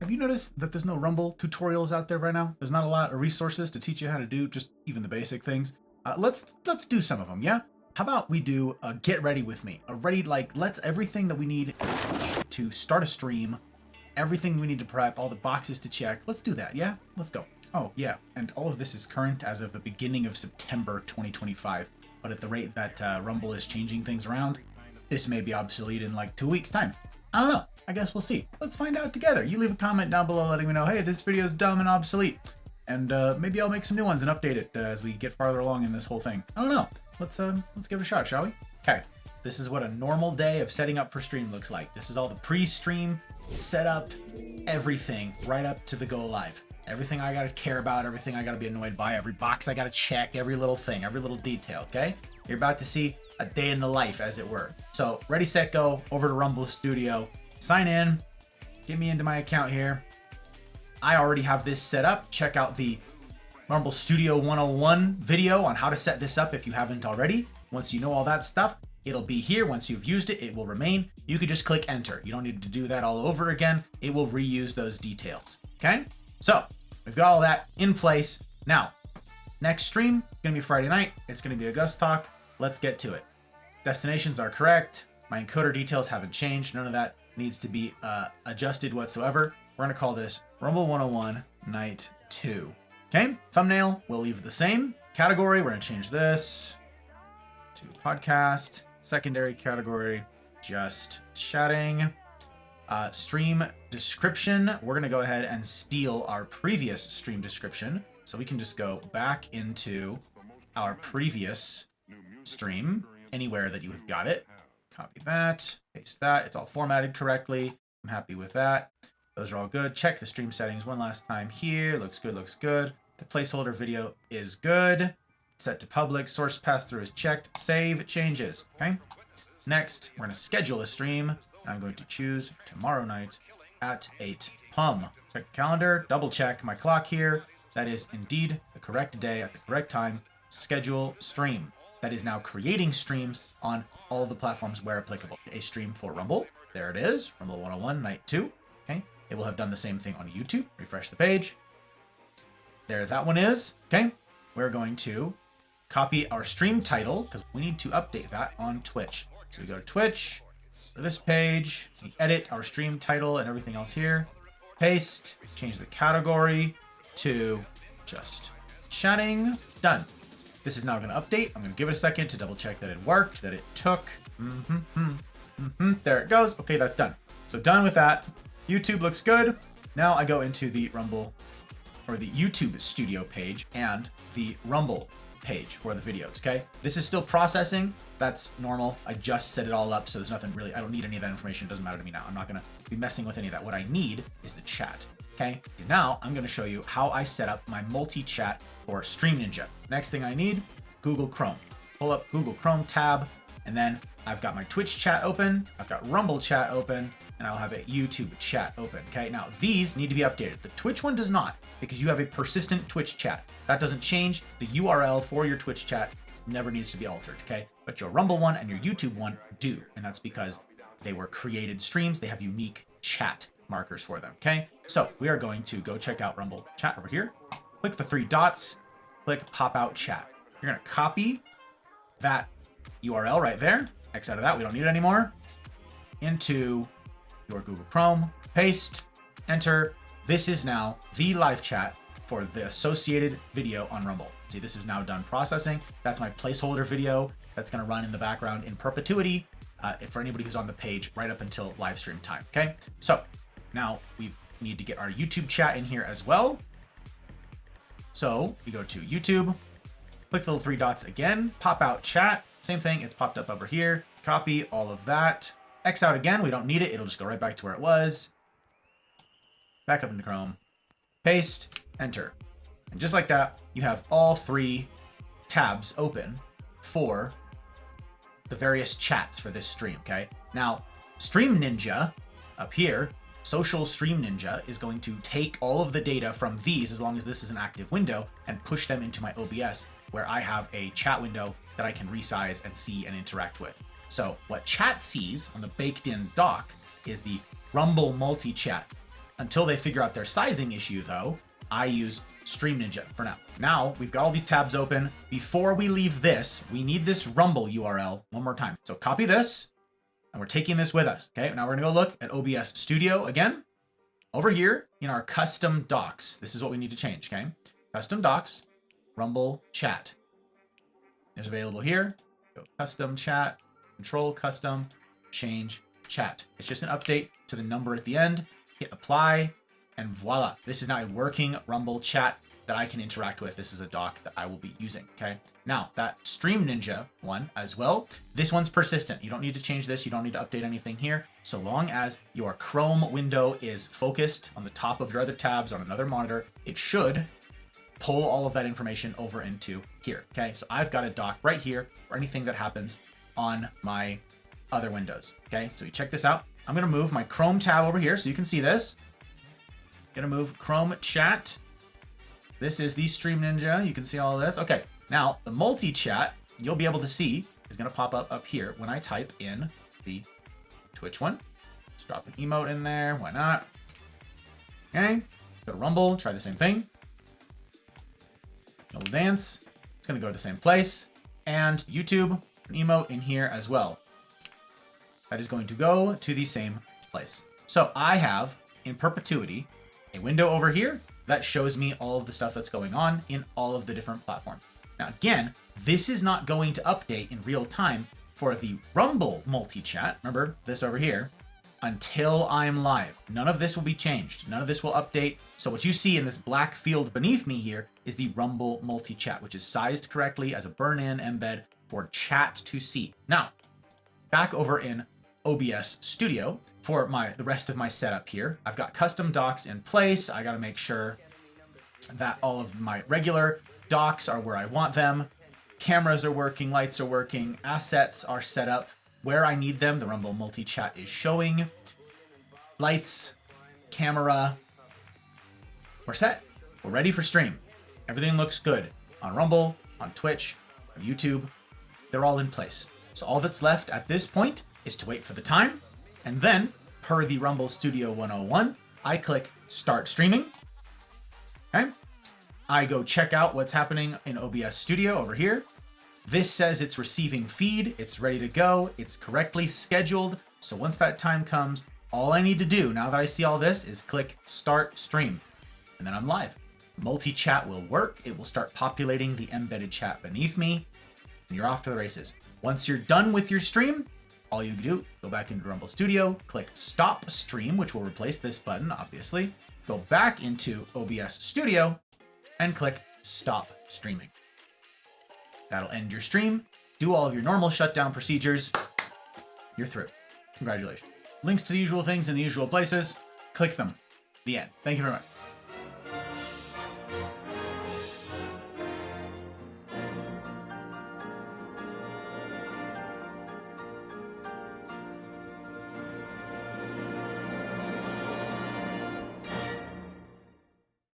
Have you noticed that there's no Rumble tutorials out there right now? There's not a lot of resources to teach you how to do just even the basic things. Let's do some of them, yeah? How about we do a get ready with me? A ready, like, let's everything that we need to start a stream, everything we need to prep, all the boxes to check. Let's do that, yeah? Let's go. Oh, yeah, and all of this is current as of the beginning of September 2025. But at the rate that Rumble is changing things around, this may be obsolete in like 2 weeks' time. I don't know. I guess we'll see. Let's find out together. You leave a comment down below letting me know, hey, this video is dumb and obsolete. And maybe I'll make some new ones and update it as we get farther along in this whole thing. I don't know. Let's give it a shot, shall we? Okay. This is what a normal day of setting up for stream looks like. This is all the pre-stream setup, everything right up to the go live. Everything I gotta care about, everything I gotta be annoyed by, every box I gotta check, every little thing, every little detail, okay? You're about to see a day in the life, as it were. So, ready, set, go, over to Rumble Studio, sign in, get me into my account here. I already have this set up. Check out the Rumble Studio 101 video on how to set this up if you haven't already. Once you know all that stuff, it'll be here. Once you've used it, it will remain. You could just click enter. You don't need to do that all over again. It will reuse those details, okay? So, we've got all that in place. Now, next stream, gonna be Friday night. It's gonna be a Gus Talk. Let's get to it. Destinations are correct. My encoder details haven't changed. None of that needs to be adjusted whatsoever. We're gonna call this Rumble 101 Night 2. Okay, thumbnail, we'll leave the same. Category, we're gonna change this to podcast. Secondary category, just chatting. Stream description, we're gonna go ahead and steal our previous stream description. So we can just go back into our previous stream, anywhere that you have got it. Copy that, paste that. It's all formatted correctly. I'm happy with that. Those are all good. Check the stream settings one last time here. Looks good, looks good. The placeholder video is good. Set to public. Source pass-through is checked. Save changes, okay? Next, we're gonna schedule a stream. I'm going to choose tomorrow night at 8 p.m. Check the calendar, double check my clock here. That is indeed the correct day at the correct time. Schedule stream. That is now creating streams on all of the platforms where applicable. A stream for Rumble. There it is. Rumble 101 Night 2. Okay. It will have done the same thing on YouTube. Refresh the page. There that one is. Okay. We're going to copy our stream title because we need to update that on Twitch. So we go to Twitch. For this page, we edit our stream title and everything else here. Paste, change the category to just chatting. Done. This is now going to update. I'm going to give it a second to double check that it worked, that it took. There it goes. Okay, that's done. So done with that. YouTube looks good. Now I go into the Rumble or the YouTube Studio page and the Rumble page for the videos, okay? This is still processing. That's normal. I just set it all up, so there's nothing really, I don't need any of that information. It doesn't matter to me now. I'm not gonna be messing with any of that. What I need is the chat, okay? Because now I'm gonna show you how I set up my multi-chat for Stream Ninja. Next thing I need, Google Chrome. Pull up Google Chrome tab, and then I've got my Twitch chat open, I've got Rumble chat open, and I'll have a YouTube chat open, okay? Now, these need to be updated. The Twitch one does not, because you have a persistent Twitch chat. That doesn't change. The URL for your Twitch chat never needs to be altered, okay? But your Rumble one and your YouTube one do, and that's because they were created streams. They have unique chat markers for them, okay? So we are going to go check out Rumble chat over here. Click the 3 dots, click pop out chat. You're gonna copy that URL right there. X out of that, we don't need it anymore. Into your Google Chrome, paste, enter. This is now the live chat for the associated video on Rumble. See, this is now done processing. That's my placeholder video that's gonna run in the background in perpetuity for anybody who's on the page right up until live stream time, okay? So now we need to get our YouTube chat in here as well. So we go to YouTube, click the little 3 dots again, pop out chat, same thing, it's popped up over here. Copy all of that. X out again, we don't need it. It'll just go right back to where it was. Back up into Chrome, paste, enter. And just like that, you have all 3 tabs open for the various chats for this stream, okay? Now, Stream Ninja up here, Social Stream Ninja, is going to take all of the data from these, as long as this is an active window, and push them into my OBS, where I have a chat window that I can resize and see and interact with. So what chat sees on the baked in dock is the Rumble multi-chat Until they figure out their sizing issue though, I use Stream Ninja for now. Now we've got all these tabs open. Before we leave this, we need this Rumble URL one more time. So copy this, and we're taking this with us. Okay, now we're gonna go look at OBS Studio again. Over here in our custom docs, this is what we need to change, okay? Custom docs, Rumble chat. It's available here. Go custom chat, control custom, change chat. It's just an update to the number at the end. Hit apply, and voila. This is now a working Rumble chat that I can interact with. This is a doc that I will be using, okay? Now, that Stream Ninja one as well, this one's persistent. You don't need to change this. You don't need to update anything here. So long as your Chrome window is focused on the top of your other tabs on another monitor, it should pull all of that information over into here, okay? So I've got a doc right here for anything that happens on my other windows, okay? So you check this out. I'm gonna move my Chrome tab over here so you can see this. Gonna move Chrome chat. This is the Stream Ninja. You can see all of this. Okay, now the multi-chat you'll be able to see is gonna pop up here when I type in the Twitch one. Let's drop an emote in there, why not? Okay, go to Rumble, try the same thing. Little dance, it's gonna go to the same place. And YouTube, an emote in here as well. That is going to go to the same place. So I have, in perpetuity, a window over here that shows me all of the stuff that's going on in all of the different platforms. Now, again, this is not going to update in real time for the Rumble multi-chat, remember this over here, until I'm live. None of this will be changed. None of this will update. So what you see in this black field beneath me here is the Rumble multi-chat, which is sized correctly as a burn-in embed for chat to see. Now, back over in OBS Studio for the rest of my setup here. I've got custom docs in place. I got to make sure that all of my regular docs are where I want them. Cameras are working, lights are working, assets are set up where I need them. The Rumble multi-chat is showing. Lights, camera, we're set. We're ready for stream. Everything looks good on Rumble, on Twitch, on YouTube. They're all in place. So all that's left at this point is to wait for the time, and then, per the Rumble Studio 101, I click Start Streaming. Okay? I go check out what's happening in OBS Studio over here. This says it's receiving feed, it's ready to go, it's correctly scheduled. So once that time comes, all I need to do, now that I see all this, is click Start Stream, and then I'm live. Multi-chat will work. It will start populating the embedded chat beneath me, and you're off to the races. Once you're done with your stream, all you do, go back into Rumble Studio, click Stop Stream, which will replace this button, obviously. Go back into OBS Studio and click Stop Streaming. That'll end your stream. Do all of your normal shutdown procedures. You're through. Congratulations. Links to the usual things in the usual places. Click them. The end. Thank you very much.